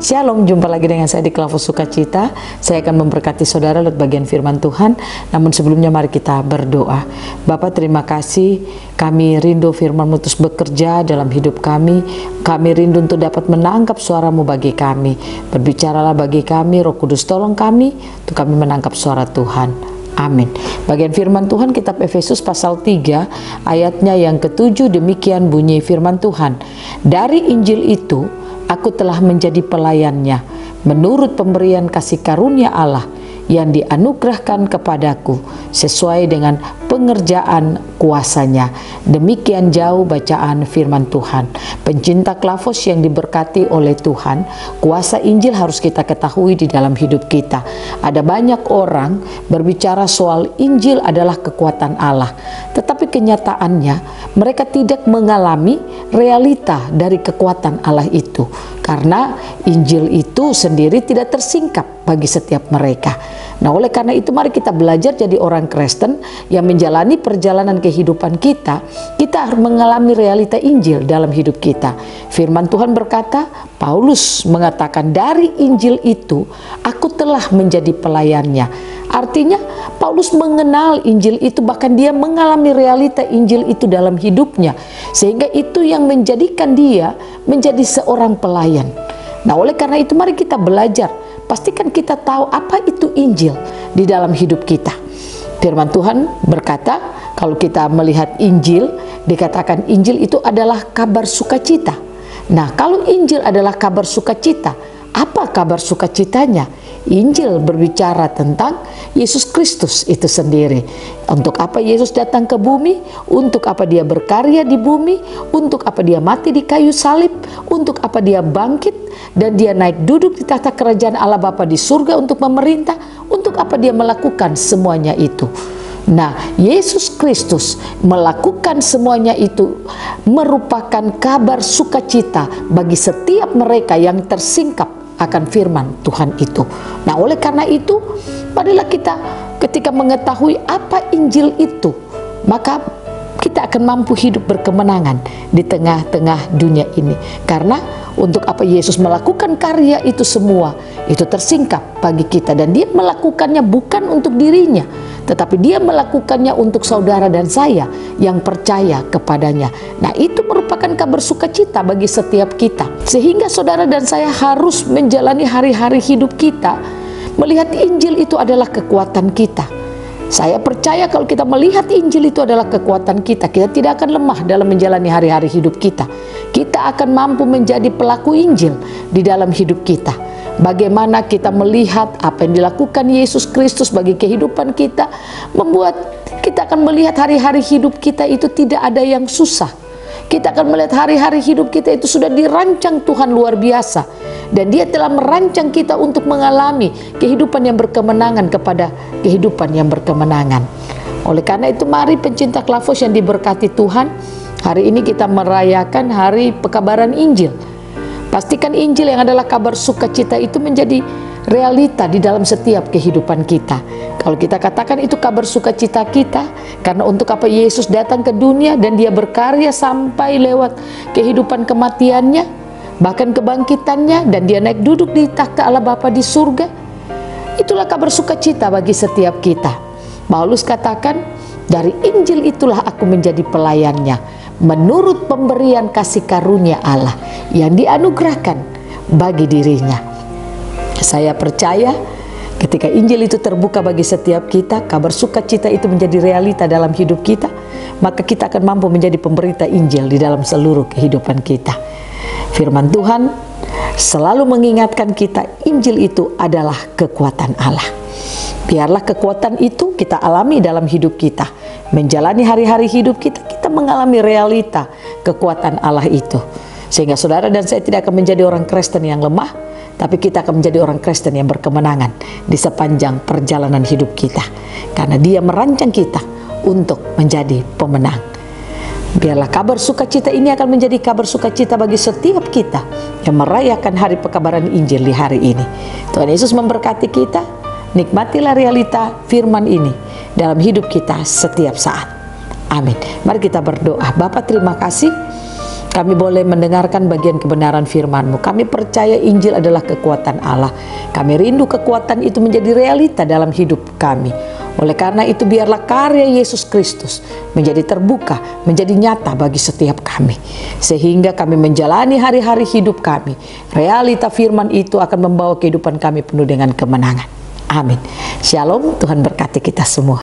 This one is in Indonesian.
Shalom, jumpa lagi dengan saya di Klavos Sukacita. Saya akan memberkati saudara lewat bagian firman Tuhan. Namun sebelumnya mari kita berdoa. Bapa, terima kasih. Kami rindu firman-Mu terus bekerja dalam hidup kami. Kami rindu untuk dapat menangkap suara-Mu bagi kami. Berbicaralah bagi kami, Roh Kudus tolong kami untuk kami menangkap suara Tuhan. Amin. Bagian firman Tuhan kitab Efesus pasal 3 ayatnya yang ke-7, demikian bunyi firman Tuhan. Dari Injil itu aku telah menjadi pelayannya menurut pemberian kasih karunia Allah yang dianugerahkan kepadaku sesuai dengan pengerjaan kuasanya. Demikian jauh bacaan firman Tuhan. Pencinta Klavos yang diberkati oleh Tuhan, kuasa Injil harus kita ketahui di dalam hidup kita. Ada banyak orang berbicara soal Injil adalah kekuatan Allah, tetapi kenyataannya mereka tidak mengalami realita dari kekuatan Allah itu, karena Injil itu sendiri tidak tersingkap bagi setiap mereka. Nah, oleh karena itu mari kita belajar jadi orang Kristen yang menjalani perjalanan kehidupan kita. Kita harus mengalami realita Injil dalam hidup kita. Firman Tuhan berkata, Paulus mengatakan dari Injil itu aku telah menjadi pelayannya. Artinya Paulus mengenal Injil itu, bahkan dia mengalami realita Injil itu dalam hidupnya, sehingga itu yang menjadikan dia menjadi seorang pelayan. Nah, oleh karena itu mari kita belajar. Pastikan kita tahu apa itu Injil di dalam hidup kita. Firman Tuhan berkata, kalau kita melihat Injil, dikatakan Injil itu adalah kabar sukacita. Nah, kalau Injil adalah kabar sukacita, apa kabar sukacitanya? Injil berbicara tentang Yesus Kristus itu sendiri. Untuk apa Yesus datang ke bumi, untuk apa dia berkarya di bumi, untuk apa dia mati di kayu salib, untuk apa dia bangkit dan dia naik duduk di tahta kerajaan Allah Bapa di surga untuk memerintah, untuk apa dia melakukan semuanya itu. Nah, Yesus Kristus melakukan semuanya itu merupakan kabar sukacita bagi setiap mereka yang tersingkap akan firman Tuhan itu. Nah, oleh karena itu, marilah kita ketika mengetahui apa Injil itu, maka kita akan mampu hidup berkemenangan di tengah-tengah dunia ini. Karena untuk apa Yesus melakukan karya itu semua, itu tersingkap bagi kita. Dan dia melakukannya bukan untuk dirinya, tetapi dia melakukannya untuk saudara dan saya yang percaya kepadanya. Nah, itu merupakan kabar sukacita bagi setiap kita. Sehingga saudara dan saya harus menjalani hari-hari hidup kita melihat Injil itu adalah kekuatan kita. Saya percaya kalau kita melihat Injil itu adalah kekuatan kita, kita tidak akan lemah dalam menjalani hari-hari hidup kita. Kita akan mampu menjadi pelaku Injil di dalam hidup kita. Bagaimana kita melihat apa yang dilakukan Yesus Kristus bagi kehidupan kita, membuat kita akan melihat hari-hari hidup kita itu tidak ada yang susah. Kita akan melihat hari-hari hidup kita itu sudah dirancang Tuhan luar biasa. Dan dia telah merancang kita untuk mengalami kehidupan yang berkemenangan kepada kehidupan yang berkemenangan. Oleh karena itu mari pencinta Klavos yang diberkati Tuhan, hari ini kita merayakan hari pekabaran Injil. Pastikan Injil yang adalah kabar sukacita itu menjadi realita di dalam setiap kehidupan kita. Kalau kita katakan itu kabar sukacita kita, karena untuk apa Yesus datang ke dunia dan dia berkarya sampai lewat kehidupan kematiannya, bahkan kebangkitannya, dan dia naik duduk di takhta Allah Bapa di surga. Itulah kabar sukacita bagi setiap kita. Paulus katakan, dari Injil itulah aku menjadi pelayannya menurut pemberian kasih karunia Allah yang dianugerahkan bagi dirinya. Saya percaya ketika Injil itu terbuka bagi setiap kita, kabar sukacita itu menjadi realita dalam hidup kita, maka kita akan mampu menjadi pemberita Injil di dalam seluruh kehidupan kita. Firman Tuhan selalu mengingatkan kita, Injil itu adalah kekuatan Allah. Biarlah kekuatan itu kita alami dalam hidup kita. Menjalani hari-hari hidup kita, kita mengalami realita kekuatan Allah itu. Sehingga saudara dan saya tidak akan menjadi orang Kristen yang lemah, tapi kita akan menjadi orang Kristen yang berkemenangan di sepanjang perjalanan hidup kita. Karena dia merancang kita untuk menjadi pemenang. Biarlah kabar sukacita ini akan menjadi kabar sukacita bagi setiap kita yang merayakan hari pekabaran Injil di hari ini. Tuhan Yesus memberkati kita. Nikmatilah realita firman ini dalam hidup kita setiap saat. Amin. Mari kita berdoa. Bapa, terima kasih Kami boleh mendengarkan bagian kebenaran firman-Mu. Kami percaya Injil adalah kekuatan Allah. Kami rindu kekuatan itu menjadi realita dalam hidup kami. Oleh karena itu biarlah karya Yesus Kristus menjadi terbuka, menjadi nyata bagi setiap kami. Sehingga kami menjalani hari-hari hidup kami. Realita firman itu akan membawa kehidupan kami penuh dengan kemenangan. Amin. Shalom, Tuhan berkati kita semua.